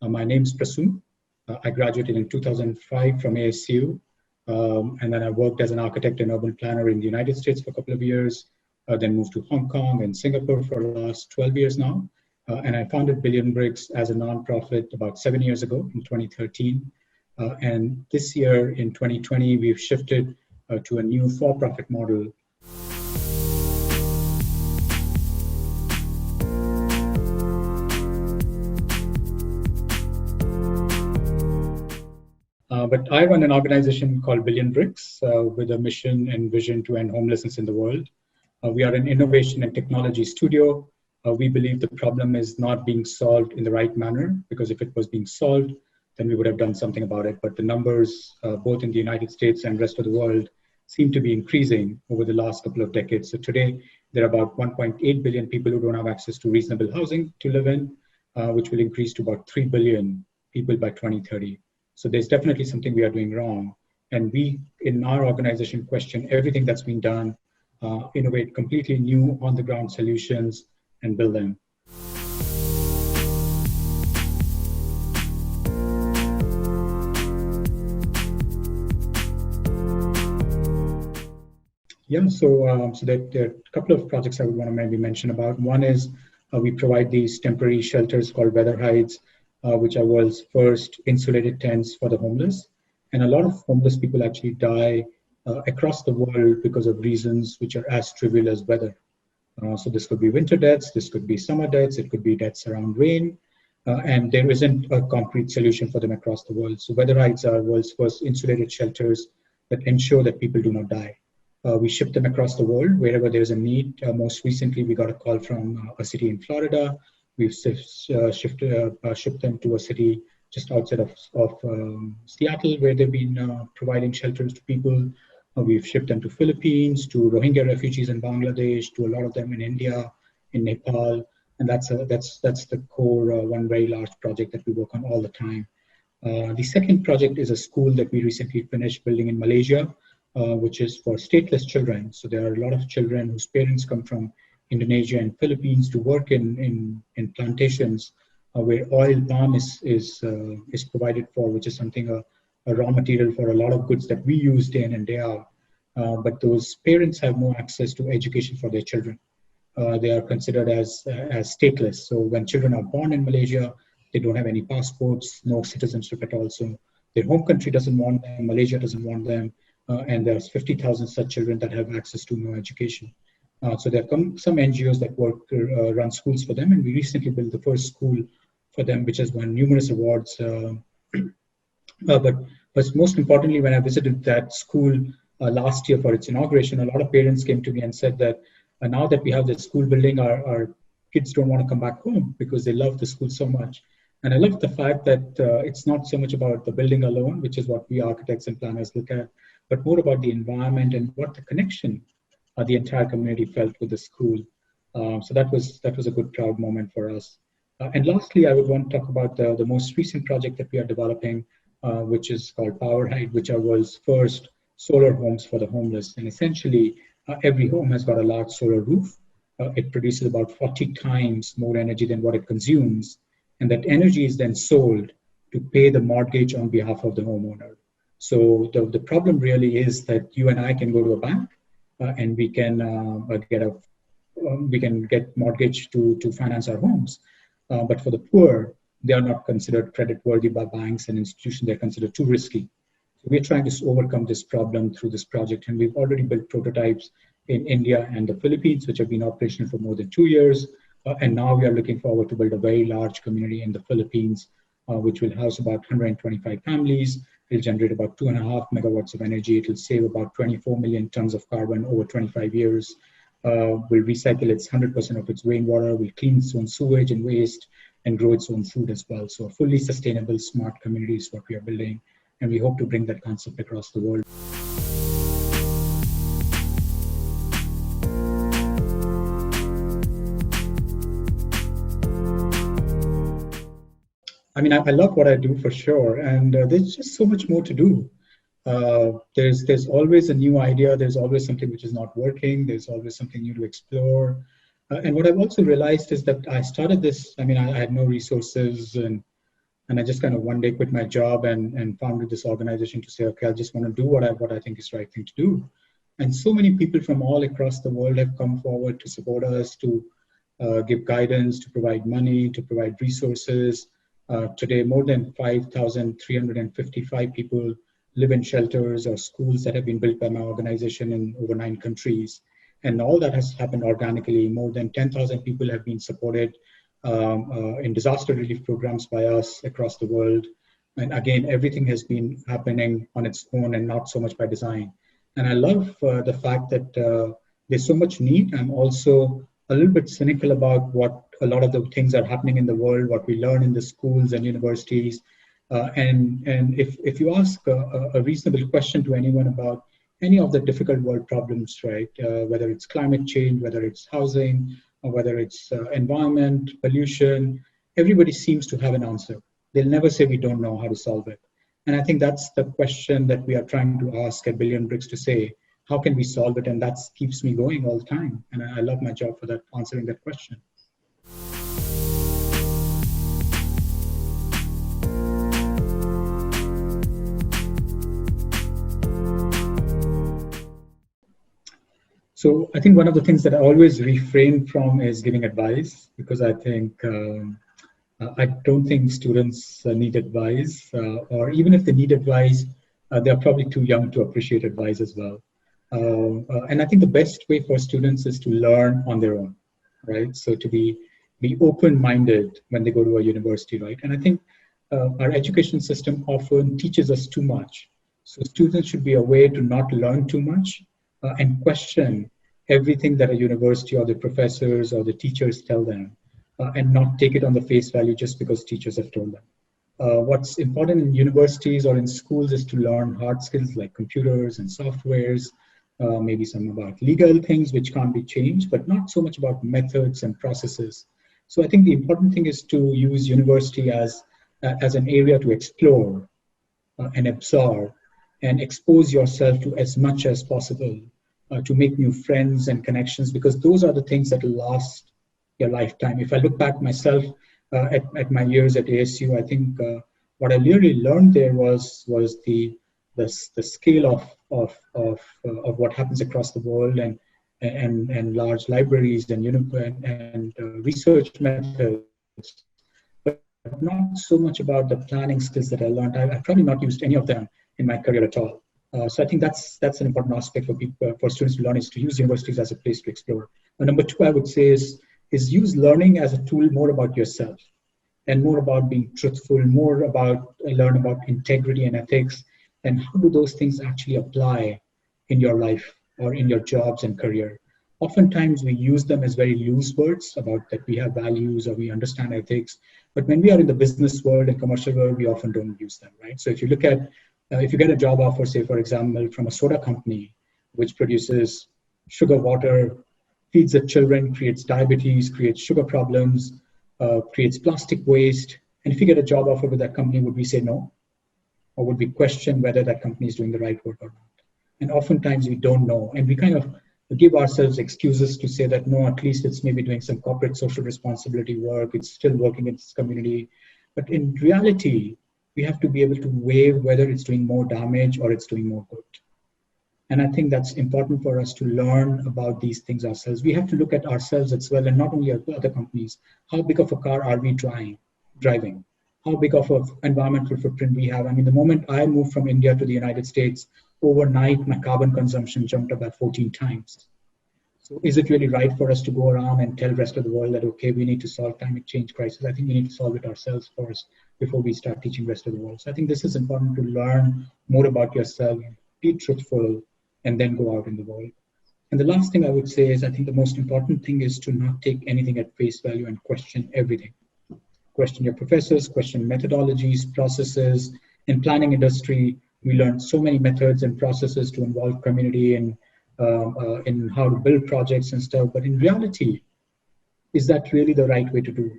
My name is Prasoon. I graduated in 2005 from ASU, and then I worked as an architect and urban planner in the United States for a couple of years, then moved to Hong Kong and Singapore for the last 12 years now. And I founded Billion Bricks as a nonprofit about 7 years ago in 2013. And this year in 2020, we've shifted to a new for-profit model. But I run an organization called Billion Bricks with a mission and vision to end homelessness in the world. We are an innovation and technology studio. We believe the problem is not being solved in the right manner, because if it was being solved, then we would have done something about it. But the numbers, both in the United States and rest of the world, seem to be increasing over the last couple of decades. So today, there are about 1.8 billion people who don't have access to reasonable housing to live in, which will increase to about 3 billion people by 2030. So there's definitely something we are doing wrong. And we, in our organization, question everything that's been done, innovate completely new on-the-ground solutions, and build them. Yeah, so there are a couple of projects I would want to maybe mention about. One is we provide these temporary shelters called weather hides, which are world's first insulated tents for the homeless. And a lot of homeless people actually die across the world because of reasons which are as trivial as weather. So this could be winter deaths, this could be summer deaths, it could be deaths around rain, and there isn't a concrete solution for them across the world. So weather hides are world's first insulated shelters that ensure that people do not die. We ship them across the world wherever there's a need. Most recently, we got a call from a city in Florida. We've shipped them to a city just outside of Seattle, where they've been providing shelters to people. We've shipped them to Philippines, to Rohingya refugees in Bangladesh, to a lot of them in India, in Nepal, and that's the core one very large project that we work on all the time. The second project is a school that we recently finished building in Malaysia, which is for stateless children. So there are a lot of children whose parents come from Indonesia and Philippines to work in plantations where oil palm is provided for, which is something a raw material for a lot of goods that we use day in and day out. But those parents have no access to education for their children. They are considered as stateless. So when children are born in Malaysia, they don't have any passports, no citizenship at all. So their home country doesn't want them, Malaysia doesn't want them, and there's 50,000 such children that have access to no education. So there are some NGOs that run schools for them, and we recently built the first school for them, which has won numerous awards. But most importantly, when I visited that school last year for its inauguration, a lot of parents came to me and said that now that we have this school building, our kids don't want to come back home because they love the school so much. And I love the fact that it's not so much about the building alone, which is what we architects and planners look at, but more about the environment and what the connection the entire community felt with the school. So that was a good, proud moment for us. And lastly, I would want to talk about the most recent project that we are developing, which is called Power Hide, which are world's first solar homes for the homeless. And essentially, every home has got a large solar roof. It produces about 40 times more energy than what it consumes. And that energy is then sold to pay the mortgage on behalf of the homeowner. So the problem really is that you and I can go to a bank and we can get mortgage to finance our homes. But for the poor, they are not considered credit worthy by banks and institutions. They're considered too risky. So we're trying to overcome this problem through this project. And we've already built prototypes in India and the Philippines, which have been operational for more than 2 years. And now we are looking forward to build a very large community in the Philippines, which will house about 125 families. It'll generate about 2.5 megawatts of energy. It'll save about 24 million tons of carbon over 25 years. Will recycle 100% of its rainwater, will clean its own sewage and waste, and grow its own food as well. So a fully sustainable, smart community is what we are building. And we hope to bring that concept across the world. I mean, I love what I do for sure, and there's just so much more to do. There's always a new idea. There's always something which is not working. There's always something new to explore. And what I've also realized is that I started this. I mean, I had no resources, and And I just kind of one day quit my job and founded this organization to say, okay, I just want to do what I think is the right thing to do. And so many people from all across the world have come forward to support us, to give guidance, to provide money, to provide resources. Today, more than 5,355 people live in shelters or schools that have been built by my organization in over 9 countries. And all that has happened organically. More than 10,000 people have been supported in disaster relief programs by us across the world. And again, everything has been happening on its own and not so much by design. And I love the fact that there's so much need. I'm also a little bit cynical about what a lot of the things are happening in the world, what we learn in the schools and universities. And if you ask a reasonable question to anyone about any of the difficult world problems, right, whether it's climate change, whether it's housing, or whether it's environment, pollution, everybody seems to have an answer. They'll never say we don't know how to solve it. And I think that's the question that we are trying to ask at Billion Bricks, to say, how can we solve it? And that keeps me going all the time. And I love my job for that, answering that question. So I think one of the things that I always refrain from is giving advice, because I think I don't think students need advice, or even if they need advice, they're probably too young to appreciate advice as well. And I think the best way for students is to learn on their own, right? So to be open-minded when they go to a university, right? And I think our education system often teaches us too much. So students should be aware to not learn too much and question everything that a university or the professors or the teachers tell them, and not take it on the face value just because teachers have told them. What's important in universities or in schools is to learn hard skills like computers and softwares, maybe some about legal things which can't be changed, but not so much about methods and processes. So I think the important thing is to use university as an area to explore and absorb and expose yourself to as much as possible, to make new friends and connections, because those are the things that will last your lifetime. If I look back myself at my years at ASU, I think what I really learned there was the scale of what happens across the world, and large libraries and research methods, but not so much about the planning skills that I learned. I've probably not used any of them in my career at all. So I think that's an important aspect for people, for students to learn, is to use universities as a place to explore. And number two, I would say is use learning as a tool more about yourself, and more about being truthful, more about learn about integrity and ethics, and how do those things actually apply in your life or in your jobs and career. Oftentimes we use them as very loose words about that we have values or we understand ethics, but when we are in the business world and commercial world, we often don't use them, right? So if you look at, if you get a job offer, say for example, from a soda company, which produces sugar water, feeds the children, creates diabetes, creates sugar problems, creates plastic waste, and if you get a job offer with that company, would we say no? Or would we question whether that company is doing the right work or not? And oftentimes we don't know, and we kind of give ourselves excuses to say that no, at least it's maybe doing some corporate social responsibility work, it's still working in its community. But in reality, we have to be able to weigh whether it's doing more damage or it's doing more good. And I think that's important for us to learn about these things ourselves. We have to look at ourselves as well, and not only at other companies. How big of a car are we driving? How big of an environmental footprint we have? I mean, the moment I moved from India to the United States, overnight, my carbon consumption jumped up by 14 times. So is it really right for us to go around and tell the rest of the world that, okay, we need to solve climate change crisis? I think we need to solve it ourselves first before we start teaching the rest of the world. So I think this is important, to learn more about yourself, be truthful, and then go out in the world. And the last thing I would say is, I think the most important thing is to not take anything at face value and question everything. Question your professors, question methodologies, processes. In planning industry, we learned so many methods and processes to involve community and in how to build projects and stuff. But in reality, is that really the right way to do?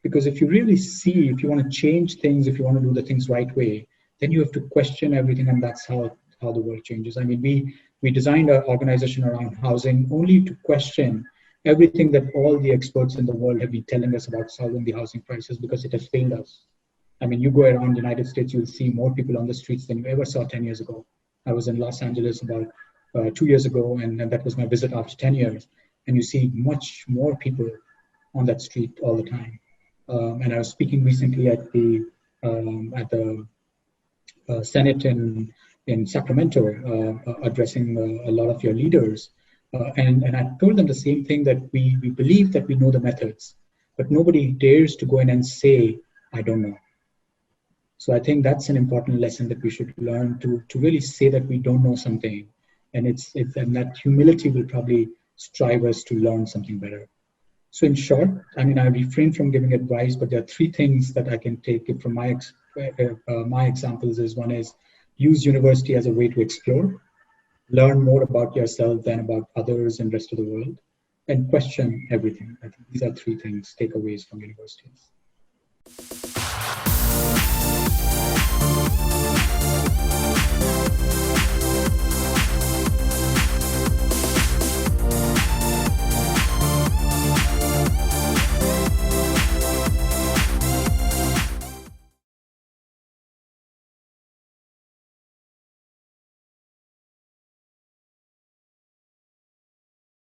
Because if you really see, if you want to change things, if you want to do the things right way, then you have to question everything, and that's how the world changes. I mean, we designed our organization around housing only to question everything that all the experts in the world have been telling us about solving the housing crisis, because it has failed us. I mean, you go around the United States, you'll see more people on the streets than you ever saw 10 years ago. I was in Los Angeles about 2 years ago, and that was my visit after 10 years. And you see much more people on that street all the time. And I was speaking recently at the Senate in Sacramento, addressing a lot of your leaders. And I told them the same thing, that we believe that we know the methods, but nobody dares to go in and say, I don't know. So I think that's an important lesson that we should learn, to really say that we don't know something. And and that humility will probably strive us to learn something better. So in short, I mean, I refrain from giving advice, but there are three things that I can take it from my examples. Is one is, use university as a way to explore, learn more about yourself than about others and rest of the world, and question everything. I think these are three things, takeaways from universities.